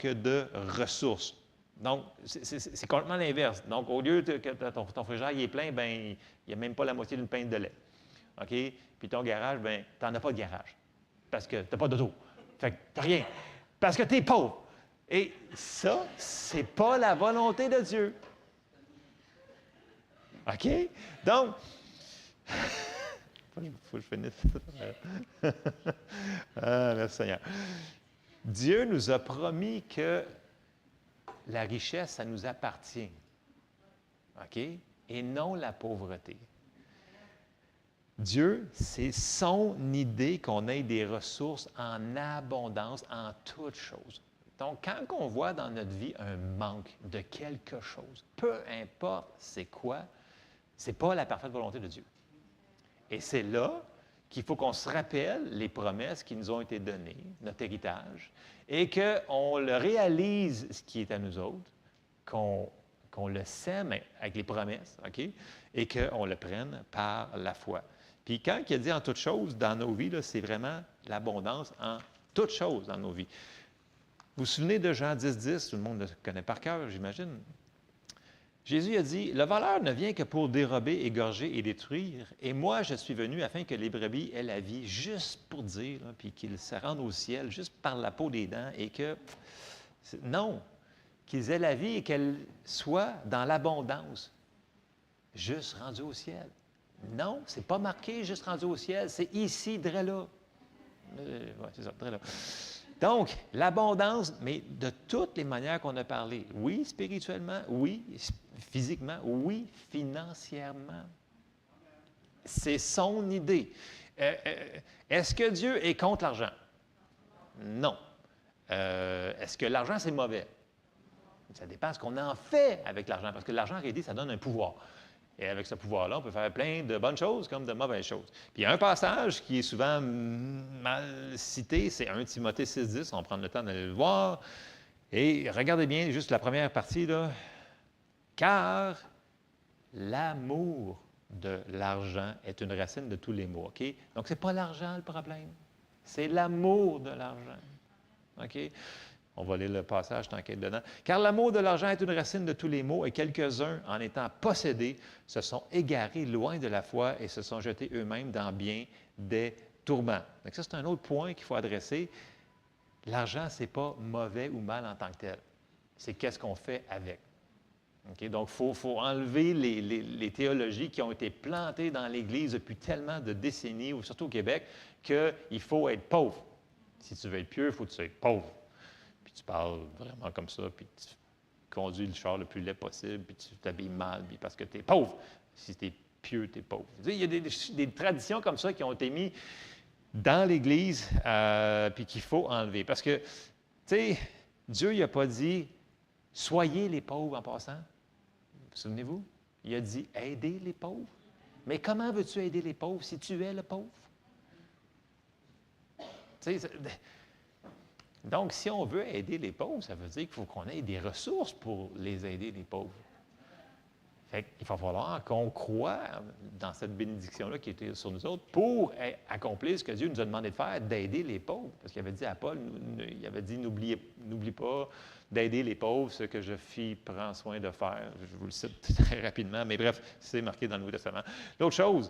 de ressources. Donc, c'est complètement l'inverse. Donc, au lieu que ton frigidaire il est plein, bien, il n'y a même pas la moitié d'une pinte de lait. OK? Puis ton garage, bien, tu n'en as pas de garage. Parce que tu n'as pas d'auto. Fait que tu n'as rien. Parce que tu es pauvre. Et ça, ce n'est pas la volonté de Dieu. OK? Donc, il faut que je finisse. Ah, merci Seigneur. Dieu nous a promis que la richesse, ça nous appartient. OK? Et non la pauvreté. Dieu, c'est son idée qu'on ait des ressources en abondance en toutes choses. Donc, quand on voit dans notre vie un manque de quelque chose, peu importe c'est quoi, ce n'est pas la parfaite volonté de Dieu. Et c'est là qu'il faut qu'on se rappelle les promesses qui nous ont été données, notre héritage, et qu'on le réalise, ce qui est à nous autres, qu'on le sème avec les promesses, OK? Et qu'on le prenne par la foi. Puis quand il a dit « en toutes choses » dans nos vies, c'est vraiment l'abondance en toutes choses dans nos vies. Vous vous souvenez de Jean 10, 10? Tout le monde le connaît par cœur, j'imagine. Jésus a dit, « Le voleur ne vient que pour dérober, égorger et détruire, et moi je suis venu afin que les brebis aient la vie, juste pour dire, là, puis qu'ils se rendent au ciel, juste par la peau des dents, et que, non, qu'ils aient la vie et qu'elle soit dans l'abondance, juste rendu au ciel. Non, c'est pas marqué juste rendu au ciel, c'est ici, dre là. Oui, c'est ça, dre là. Donc, l'abondance, mais de toutes les manières qu'on a parlé. Oui, spirituellement, oui, physiquement, oui, financièrement. C'est son idée. Est-ce que Dieu est contre l'argent? Non. Est-ce que l'argent, c'est mauvais? Ça dépend de ce qu'on en fait avec l'argent, parce que l'argent, en réalité, ça donne un pouvoir. Et avec ce pouvoir-là, on peut faire plein de bonnes choses comme de mauvaises choses. Puis il y a un passage qui est souvent mal cité, c'est 1 Timothée 6,10. On va prendre le temps d'aller le voir. Et regardez bien juste la première partie, là. Car l'amour de l'argent est une racine de tous les maux. OK? Donc, ce n'est pas l'argent le problème. C'est l'amour de l'argent. OK? On va lire le passage, t'inquiète dedans. « Car l'amour de l'argent est une racine de tous les maux, et quelques-uns, en étant possédés, se sont égarés loin de la foi et se sont jetés eux-mêmes dans bien des tourments. » Donc ça, c'est un autre point qu'il faut adresser. L'argent, ce n'est pas mauvais ou mal en tant que tel. C'est qu'est-ce qu'on fait avec. Okay? Donc, il faut enlever les théologies qui ont été plantées dans l'Église depuis tellement de décennies, ou surtout au Québec, qu'il faut être pauvre. Si tu veux être pieux, il faut que tu sois pauvre. Puis tu parles vraiment comme ça, puis tu conduis le char le plus laid possible, puis tu t'habilles mal, puis parce que tu es pauvre. Si tu es pieux, tu es pauvre. Il y a des traditions comme ça qui ont été mises dans l'Église, puis qu'il faut enlever. Parce que, tu sais, Dieu n'a pas dit « soyez les pauvres » en passant. Vous souvenez-vous? Il a dit « aidez les pauvres ». Mais comment veux-tu aider les pauvres si tu es le pauvre? Tu sais, donc, si on veut aider les pauvres, ça veut dire qu'il faut qu'on ait des ressources pour les aider, les pauvres. Fait qu'il va falloir qu'on croie dans cette bénédiction-là qui était sur nous autres pour accomplir ce que Dieu nous a demandé de faire, d'aider les pauvres. Parce qu'il avait dit à Paul, il avait dit, n'oublie pas d'aider les pauvres, ce que je prends soin de faire. Je vous le cite très rapidement, mais bref, c'est marqué dans le Nouveau Testament. L'autre chose,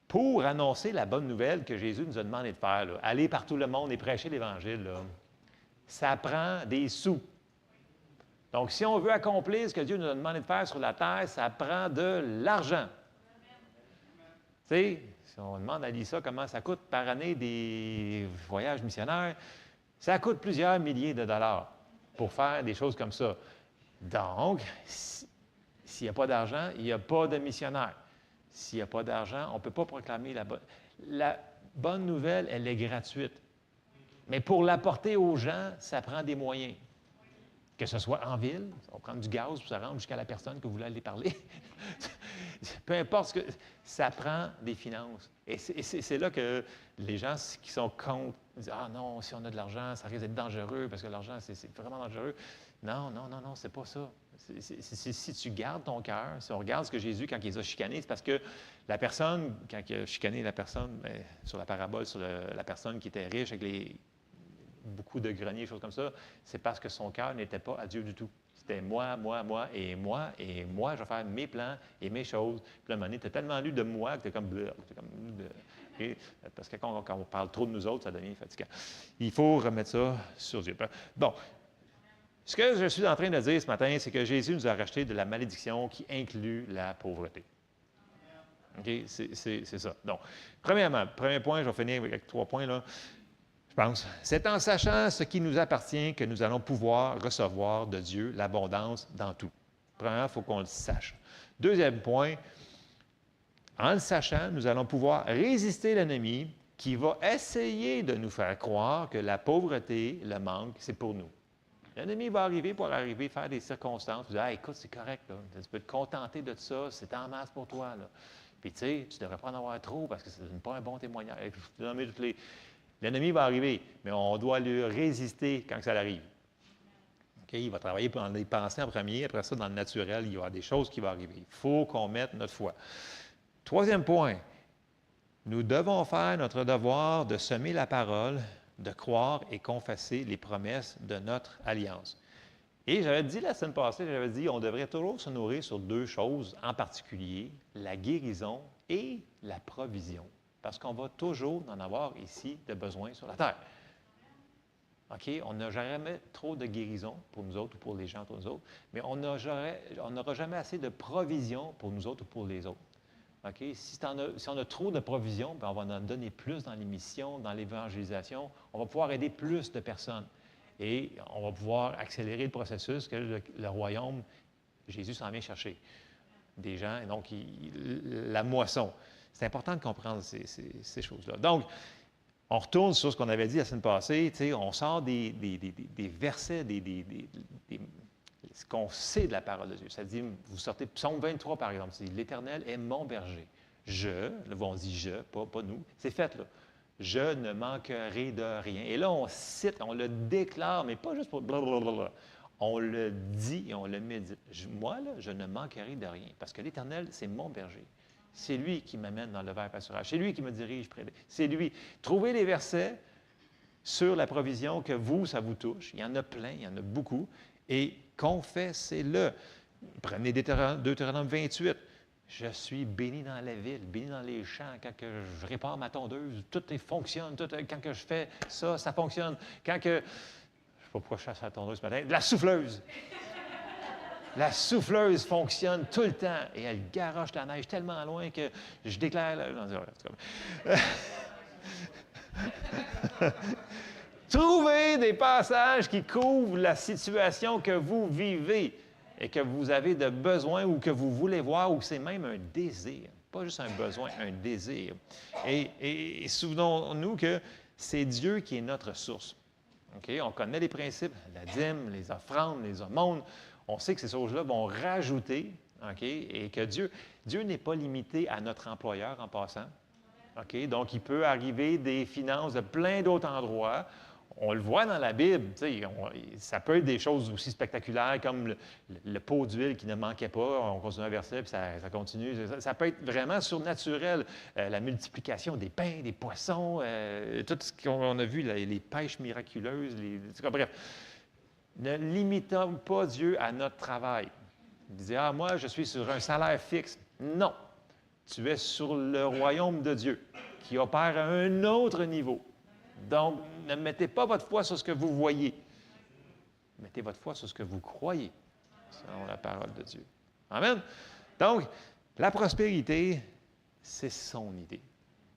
pour annoncer la bonne nouvelle que Jésus nous a demandé de faire, là, aller par tout le monde et prêcher l'Évangile, là, ça prend des sous. Donc, si on veut accomplir ce que Dieu nous a demandé de faire sur la terre, ça prend de l'argent. Tu sais, si on demande à Lisa comment ça coûte par année des voyages missionnaires, ça coûte plusieurs milliers de dollars pour faire des choses comme ça. Donc, s'il n'y a pas d'argent, il n'y a pas de missionnaire. S'il n'y a pas d'argent, on ne peut pas proclamer la bonne. La bonne nouvelle, elle est gratuite. Mais pour l'apporter aux gens, ça prend des moyens. Que ce soit en ville, on prend du gaz pour se rendre jusqu'à la personne que vous voulez aller parler. Peu importe ce que... Ça prend des finances. Et c'est là que les gens qui sont contre disent « Ah non, si on a de l'argent, ça risque d'être dangereux parce que l'argent, c'est vraiment dangereux. » Non, c'est pas ça. Si tu gardes ton cœur, si on regarde ce que Jésus, quand il les a chicanés, c'est parce que la personne, quand il a chicané la personne, bien, sur la parabole, sur la personne qui était riche avec beaucoup de greniers, choses comme ça, c'est parce que son cœur n'était pas à Dieu du tout. C'était moi, et moi, je vais faire mes plans et mes choses. Puis là, à un moment donné, tu as tellement lu de moi que tu es comme... Parce que quand on parle trop de nous autres, ça devient fatigant. Il faut remettre ça sur Dieu. Bon. Ce que je suis en train de dire ce matin, c'est que Jésus nous a racheté de la malédiction qui inclut la pauvreté. OK? C'est ça. Donc, premièrement, premier point, je vais finir avec 3 points, là. Je pense. C'est en sachant ce qui nous appartient que nous allons pouvoir recevoir de Dieu l'abondance dans tout. Premièrement, il faut qu'on le sache. Deuxième point, en le sachant, nous allons pouvoir résister l'ennemi qui va essayer de nous faire croire que la pauvreté, le manque, c'est pour nous. L'ennemi va arriver pour arriver faire des circonstances. Vous dire, écoute, c'est correct, là. Tu peux te contenter de ça, c'est en masse pour toi, là. Puis, tu sais, tu ne devrais pas en avoir trop parce que ce n'est pas un bon témoignage. L'ennemi va arriver, mais on doit lui résister quand ça arrive. Okay? Il va travailler dans les pensées en premier, après ça, dans le naturel, il y aura des choses qui vont arriver. Il faut qu'on mette notre foi. Troisième point, nous devons faire notre devoir de semer la parole, de croire et confesser les promesses de notre alliance. Et j'avais dit la semaine passée, j'avais dit, on devrait toujours se nourrir sur deux choses en particulier, la guérison et la provision. Parce qu'on va toujours en avoir ici de besoin sur la terre. OK? On n'a jamais trop de guérison pour nous autres ou pour les gens autour de nous autres, mais on n'aura jamais assez de provision pour nous autres ou pour les autres. OK? Si on a trop de provisions, bien, on va en donner plus dans les missions, dans l'évangélisation. On va pouvoir aider plus de personnes. Et on va pouvoir accélérer le processus que le royaume, Jésus s'en vient chercher des gens, et donc la moisson. C'est important de comprendre ces choses-là. Donc, on retourne sur ce qu'on avait dit la semaine passée, on sort des versets, ce qu'on sait de la parole de Dieu. Ça dit, vous sortez, Psaume 23 par exemple, c'est « L'Éternel est mon berger. Là, on dit « je », pas nous. C'est fait, là. Je ne manquerai de rien. Et là, on cite, on le déclare, mais pas juste pour blablabla. On le dit et on le médite. Moi, là, je ne manquerai de rien, parce que l'Éternel, c'est mon berger. C'est lui qui m'amène dans le vert pâturage. C'est lui qui me dirige près de... C'est lui. Trouvez les versets sur la provision que vous, ça vous touche. Il y en a plein, il y en a beaucoup. Et confessez-le. Prenez Deutéronome 28. Je suis béni dans la ville, béni dans les champs. Quand que je répare ma tondeuse, tout fonctionne. Quand que je fais ça, ça fonctionne. Quand que... Je ne sais pas pourquoi je chasse la tondeuse ce matin. La souffleuse. La souffleuse fonctionne tout le temps. Et elle garoche la neige tellement loin que je déclare... Trouvez des passages qui couvrent la situation que vous vivez et que vous avez de besoin ou que vous voulez voir, ou c'est même un désir. Pas juste un besoin, un désir. Et souvenons-nous que c'est Dieu qui est notre source. Okay? On connaît les principes, la dîme, les offrandes, les aumônes. On sait que ces choses-là vont rajouter, okay? Et que Dieu n'est pas limité à notre employeur en passant. Okay? Donc, il peut arriver des finances de plein d'autres endroits. On le voit dans la Bible, ça peut être des choses aussi spectaculaires comme le pot d'huile qui ne manquait pas. On continue un verset, puis ça continue. Ça peut être vraiment surnaturel. La multiplication des pains, des poissons, tout ce qu'on a vu, les pêches miraculeuses. Bref, ne limitons pas Dieu à notre travail. Il disait, « Ah, moi, je suis sur un salaire fixe. » Non, tu es sur le royaume de Dieu qui opère à un autre niveau. Donc, ne mettez pas votre foi sur ce que vous voyez. Mettez votre foi sur ce que vous croyez, selon la parole de Dieu. Amen. Donc, la prospérité, c'est son idée.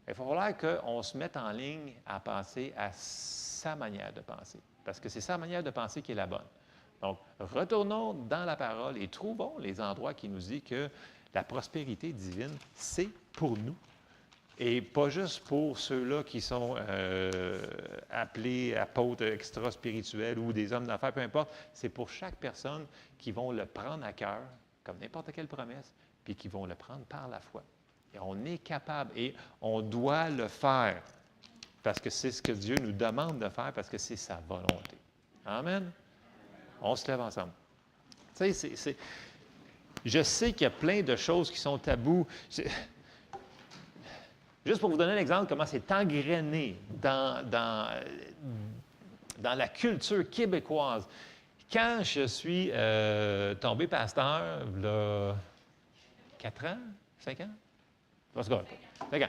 Il va falloir qu'on se mette en ligne à penser à sa manière de penser, parce que c'est sa manière de penser qui est la bonne. Donc, retournons dans la parole et trouvons les endroits qui nous disent que la prospérité divine, c'est pour nous. Et pas juste pour ceux-là qui sont appelés apôtres extra-spirituels ou des hommes d'affaires, peu importe. C'est pour chaque personne qui vont le prendre à cœur, comme n'importe quelle promesse, puis qui vont le prendre par la foi. Et on est capable et on doit le faire parce que c'est ce que Dieu nous demande de faire, parce que c'est sa volonté. Amen. On se lève ensemble. Tu sais, je sais qu'il y a plein de choses qui sont tabous. Juste pour vous donner un exemple de comment c'est engrainé dans la culture québécoise. Quand je suis tombé pasteur, il y a 4 ans, 5 ans? En tout cas, 5 ans.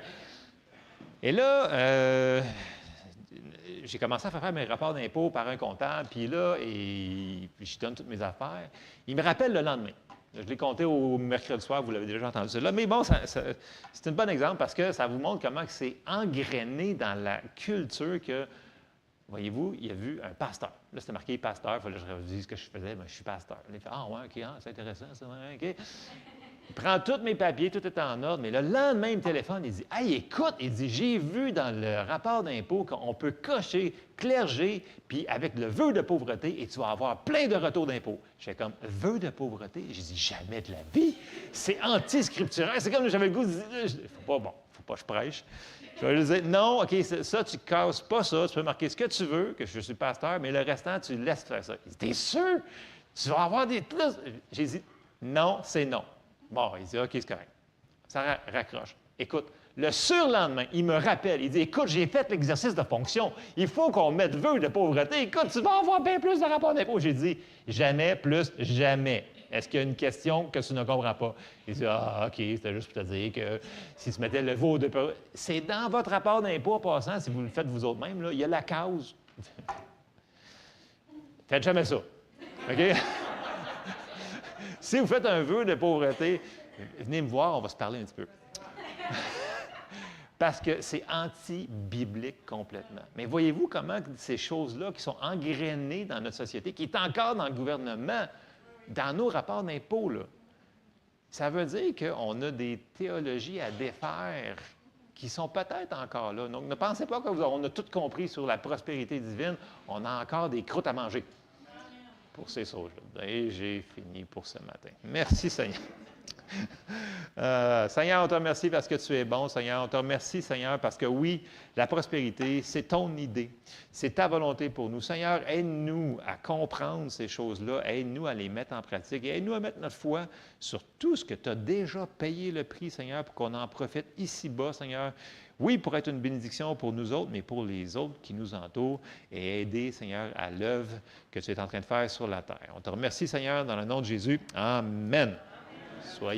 Et là, j'ai commencé à faire mes rapports d'impôts par un comptable, puis là, puis je donne toutes mes affaires. Il me rappelle le lendemain. Je l'ai compté au mercredi soir, vous l'avez déjà entendu cela. Mais bon, c'est un bon exemple parce que ça vous montre comment c'est engrainé dans la culture que, voyez-vous, il y a vu un pasteur. Là, c'était marqué pasteur, il fallait que je redise ce que je faisais, mais je suis pasteur. Il fait, ah ouais, OK, c'est intéressant, ça, OK. Il prend tous mes papiers, tout est en ordre, mais le lendemain, il me téléphone, il dit, hey, écoute, il dit, j'ai vu dans le rapport d'impôt qu'on peut cocher clergé, puis avec le vœu de pauvreté, et tu vas avoir plein de retours d'impôt. Je fais comme, vœu de pauvreté? J'ai dit, jamais de la vie. C'est anti-scripturaire. C'est comme j'avais le goût de dire, faut pas que je prêche. Je vais lui dire, non, OK, ça, tu ne casses pas ça, tu peux marquer ce que tu veux, que je suis pasteur, mais le restant, tu laisses faire ça. Il dit, t'es sûr? Tu vas avoir des plus. J'ai dit, non, c'est non. Bon, il dit, OK, c'est correct. Ça raccroche. Écoute, Le surlendemain, il me rappelle, il dit, écoute, j'ai fait l'exercice de fonction, il faut qu'on mette vœu de pauvreté, écoute, tu vas avoir bien plus de rapports d'impôt. J'ai dit, jamais plus, jamais. Est-ce qu'il y a une question que tu ne comprends pas? Il dit, ah, OK, c'était juste pour te dire que si tu mettais le vœu de pauvreté, c'est dans votre rapport d'impôt en passant, si vous le faites vous autres mêmes, là, il y a la cause. Faites jamais ça. OK? Si vous faites un vœu de pauvreté, venez me voir, on va se parler un petit peu. Parce que c'est anti-biblique complètement. Mais voyez-vous comment ces choses-là qui sont engrainées dans notre société, qui est encore dans le gouvernement, dans nos rapports d'impôt, là, ça veut dire qu'on a des théologies à défaire qui sont peut-être encore là. Donc, ne pensez pas qu'on a tout compris sur la prospérité divine. On a encore des croûtes à manger pour ces choses-là. Et j'ai fini pour ce matin. Merci, Seigneur. Seigneur, on te remercie parce que tu es bon, Seigneur. On te remercie, Seigneur, parce que oui, la prospérité, c'est ton idée. C'est ta volonté pour nous. Seigneur, aide-nous à comprendre ces choses-là. Aide-nous à les mettre en pratique. Aide-nous à mettre notre foi sur tout ce que tu as déjà payé le prix, Seigneur, pour qu'on en profite ici-bas, Seigneur. Oui, pour être une bénédiction pour nous autres, mais pour les autres qui nous entourent et aider, Seigneur, à l'œuvre que tu es en train de faire sur la terre. On te remercie, Seigneur, dans le nom de Jésus. Amen. Soyez